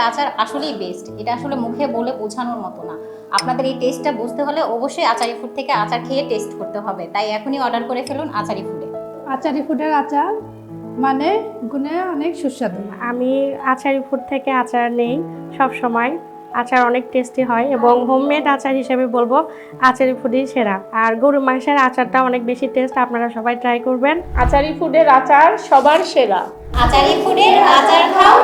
আচার আসলেই বেস্ট। এটা আসলে মুখে বলে বোঝানোর মতো না। আপনাদের এই টেস্টটা বুঝতে হলে অবশ্যই আচারি ফুড থেকে আচার খেয়ে টেস্ট করতে হবে। তাই এখনই অর্ডার করে ফেলুন আচারি ফুডে। আচারি ফুডের আচার মানে গুণে অনেক সুস্বাদু। আমি আচারি ফুড থেকে আচার নেই সব সময়। আচার অনেক টেস্টি হয় এবং হোমমেড আচার হিসেবে বলবো আচারি ফুডই সেরা। আর গরু মাংসের আচারটা অনেক বেশি টেস্ট, আপনারা সবাই ট্রাই করবেন। আচারি ফুডের আচার সবার সেরা। আচারি ফুডের আচার খাও,